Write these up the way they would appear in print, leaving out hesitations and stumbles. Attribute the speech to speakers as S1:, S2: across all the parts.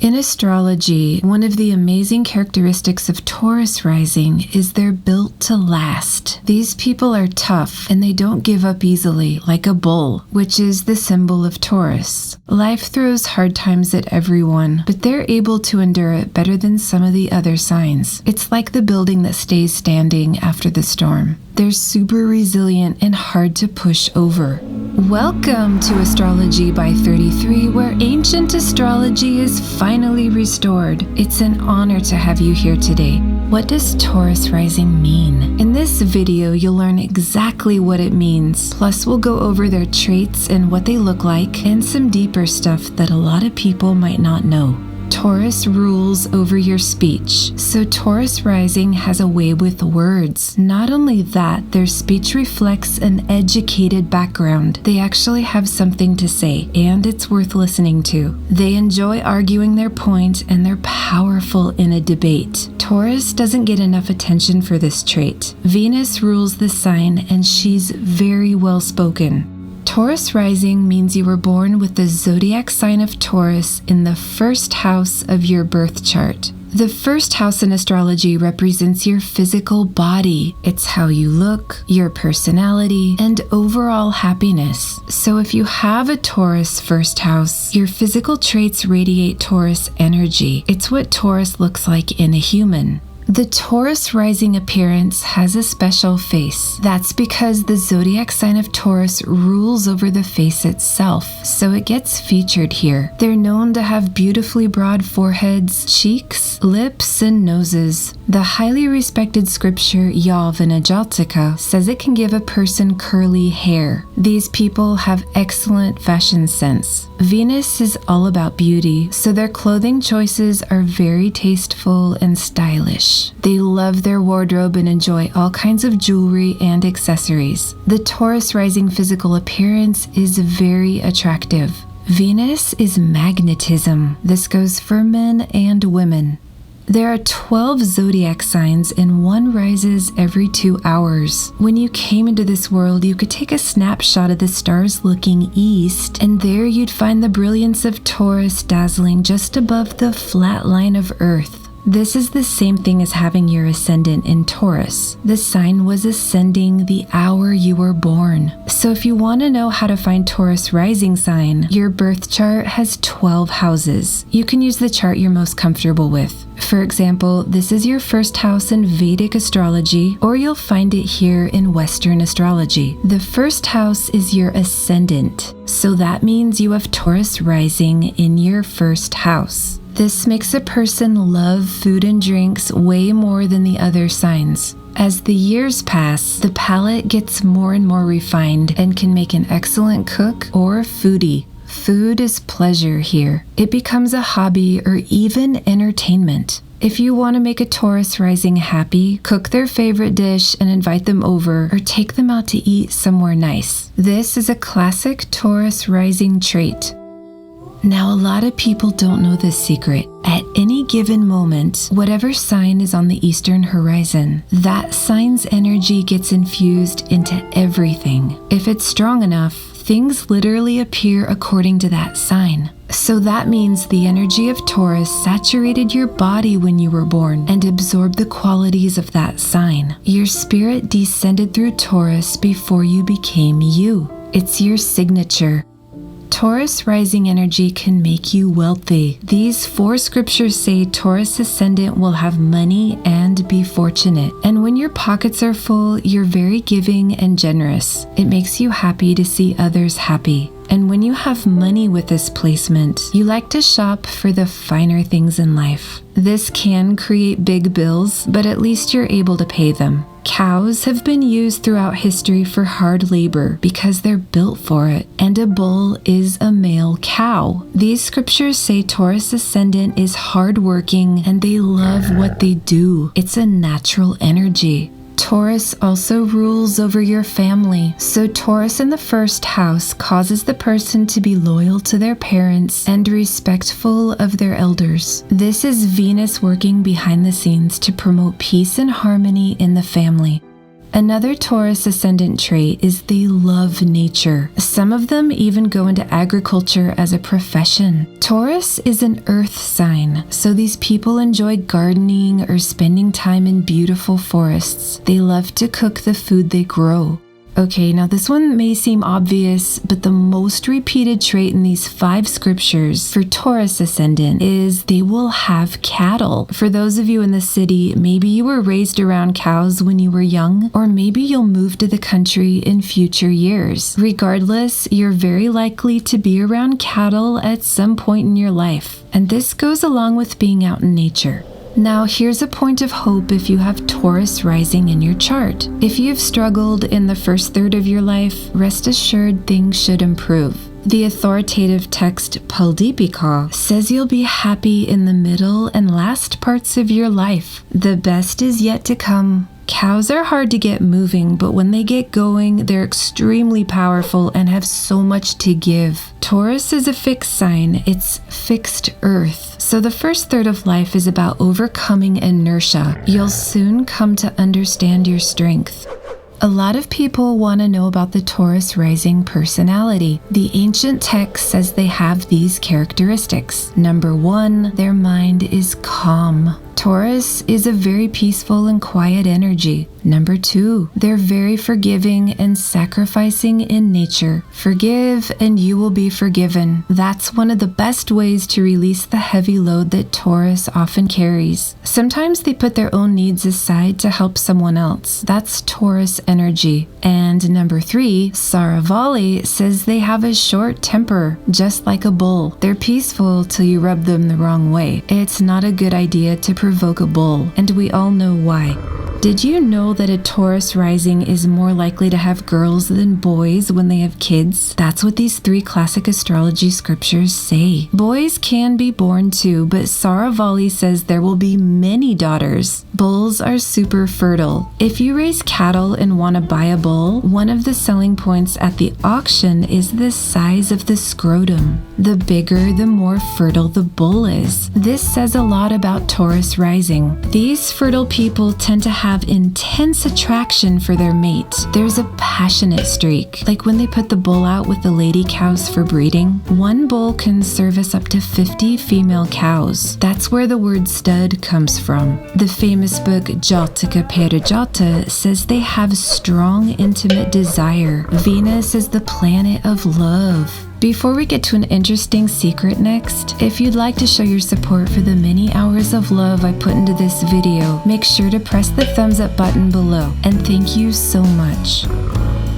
S1: In astrology, one of the amazing characteristics of Taurus rising is they're built to last. These people are tough and they don't give up easily, like a bull, which is the symbol of Taurus. Life throws hard times at everyone, but they're able to endure it better than some of the other signs. It's like the building that stays standing after the storm. They're super resilient and hard to push over. Welcome to Astrology by 33, where ancient astrology is finally restored. It's an honor to have you here today. What does Taurus rising mean? In this video, you'll learn exactly what it means. Plus, we'll go over their traits and what they look like, and some deeper stuff that a lot of people might not know. Taurus rules over your speech, so Taurus rising has a way with words. Not only that, their speech reflects an educated background. They actually have something to say, and it's worth listening to. They enjoy arguing their point, and they're powerful in a debate. Taurus doesn't get enough attention for this trait. Venus rules the sign, and she's very well spoken. Taurus rising means you were born with the zodiac sign of Taurus in the first house of your birth chart. The first house in astrology represents your physical body. It's how you look, your personality, and overall happiness. So if you have a Taurus first house, your physical traits radiate Taurus energy. It's what Taurus looks like in a human. The Taurus rising appearance has a special face. That's because the zodiac sign of Taurus rules over the face itself, so it gets featured here. They're known to have beautifully broad foreheads, cheeks, lips, and noses. The highly respected scripture Yavana Jaltika says it can give a person curly hair. These people have excellent fashion sense. Venus is all about beauty, so their clothing choices are very tasteful and stylish. They love their wardrobe and enjoy all kinds of jewelry and accessories. The Taurus rising physical appearance is very attractive. Venus is magnetism. This goes for men and women. There are 12 zodiac signs and one rises every 2 hours. When you came into this world, you could take a snapshot of the stars looking east, and there you'd find the brilliance of Taurus dazzling just above the flat line of Earth. This is the same thing as having your ascendant in Taurus. The sign was ascending the hour you were born. So if you want to know how to find Taurus rising sign, your birth chart has 12 houses. You can use the chart you're most comfortable with. For example, this is your first house in Vedic astrology, or you'll find it here in Western astrology. The first house is your ascendant, so that means you have Taurus rising in your first house. This makes a person love food and drinks way more than the other signs. As the years pass, the palate gets more and more refined and can make an excellent cook or foodie. Food is pleasure here. It becomes a hobby or even entertainment. If you want to make a Taurus rising happy, cook their favorite dish and invite them over, or take them out to eat somewhere nice. This is a classic Taurus rising trait. Now, a lot of people don't know this secret. At any given moment, whatever sign is on the eastern horizon, that sign's energy gets infused into everything. If it's strong enough, things literally appear according to that sign. So that means the energy of Taurus saturated your body when you were born and absorbed the qualities of that sign. Your spirit descended through Taurus before you became you. It's your signature. Taurus rising energy can make you wealthy. These 4 scriptures say Taurus ascendant will have money and be fortunate. And when your pockets are full, you're very giving and generous. It makes you happy to see others happy. And when you have money with this placement, you like to shop for the finer things in life. This can create big bills, but at least you're able to pay them. Cows have been used throughout history for hard labor because they're built for it, and a bull is a male cow. These scriptures say Taurus ascendant is hardworking and they love what they do. It's a natural energy. Taurus also rules over your family, so Taurus in the first house causes the person to be loyal to their parents and respectful of their elders. This is Venus working behind the scenes to promote peace and harmony in the family. Another Taurus ascendant trait is they love nature. Some of them even go into agriculture as a profession. Taurus is an earth sign, so these people enjoy gardening or spending time in beautiful forests. They love to cook the food they grow. Okay, now this one may seem obvious, but the most repeated trait in these 5 scriptures for Taurus ascendant is they will have cattle. For those of you in the city, maybe you were raised around cows when you were young, or maybe you'll move to the country in future years. Regardless, you're very likely to be around cattle at some point in your life, and this goes along with being out in nature. Now, here's a point of hope if you have Taurus rising in your chart. If you've struggled in the first third of your life, rest assured things should improve. The authoritative text Paldipika says you'll be happy in the middle and last parts of your life. The best is yet to come. Cows are hard to get moving, but when they get going, they're extremely powerful and have so much to give. Taurus is a fixed sign. It's fixed earth. So the first third of life is about overcoming inertia. You'll soon come to understand your strength. A lot of people want to know about the Taurus rising personality. The ancient text says they have these characteristics. Number 1, their mind is calm. Taurus is a very peaceful and quiet energy. Number 2, they're very forgiving and sacrificing in nature. Forgive and you will be forgiven. That's one of the best ways to release the heavy load that Taurus often carries. Sometimes they put their own needs aside to help someone else. That's Taurus energy. And number 3, Saravali says they have a short temper, just like a bull. They're peaceful till you rub them the wrong way. It's not a good idea to provoke a bull, and we all know why. Did you know that a Taurus rising is more likely to have girls than boys when they have kids? That's what these 3 classic astrology scriptures say. Boys can be born too, but Saravali says there will be many daughters. Bulls are super fertile. If you raise cattle and want to buy a bull, one of the selling points at the auction is the size of the scrotum. The bigger, the more fertile the bull is. This says a lot about Taurus rising. These fertile people tend to have intense attraction for their mate. There's a passionate streak. Like when they put the bull out with the lady cows for breeding, one bull can service up to 50 female cows. That's where the word stud comes from. The famous book Jataka Parijata says they have strong intimate desire. Venus is the planet of love. Before we get to an interesting secret next, if you'd like to show your support for the many hours of love I put into this video, make sure to press the thumbs up button below, and thank you so much.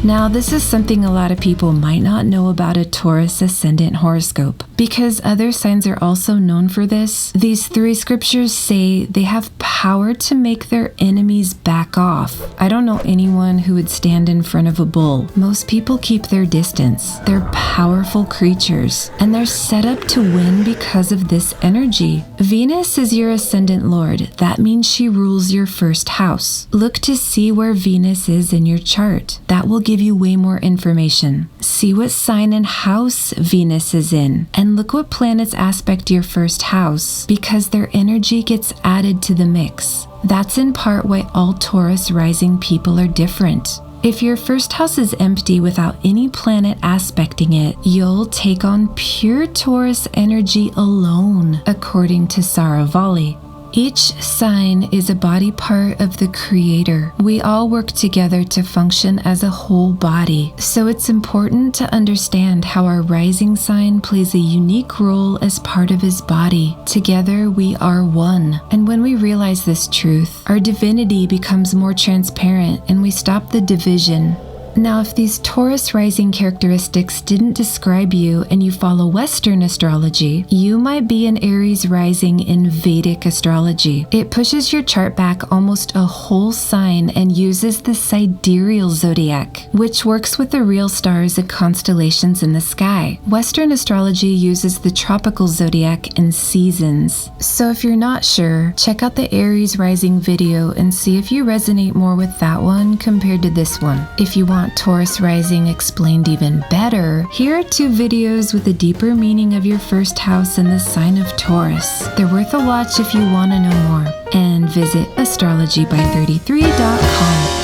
S1: Now, this is something a lot of people might not know about a Taurus ascendant horoscope. Because other signs are also known for this, these 3 scriptures say they have power to make their enemies back off. I don't know anyone who would stand in front of a bull. Most people keep their distance. They're powerful creatures, and they're set up to win because of this energy. Venus is your ascendant lord. That means she rules your first house. Look to see where Venus is in your chart. That will give you way more information. See what sign and house Venus is in, and look what planets aspect your first house, because their energy gets added to the mix. That's in part why all Taurus rising people are different. If your first house is empty without any planet aspecting it, you'll take on pure Taurus energy alone, according to Saravali. Each sign is a body part of the Creator. We all work together to function as a whole body, so it's important to understand how our rising sign plays a unique role as part of his body. Together we are one, and when we realize this truth, our divinity becomes more transparent and we stop the division. Now, if these Taurus rising characteristics didn't describe you and you follow Western astrology, you might be an Aries rising in Vedic astrology. It pushes your chart back almost a whole sign and uses the sidereal zodiac, which works with the real stars and constellations in the sky. Western astrology uses the tropical zodiac and seasons. So if you're not sure, check out the Aries rising video and see if you resonate more with that one compared to this one. If you want Taurus rising explained even better, here are 2 videos with a deeper meaning of your first house and the sign of Taurus. They're worth a watch if you want to know more. And visit astrologyby33.com.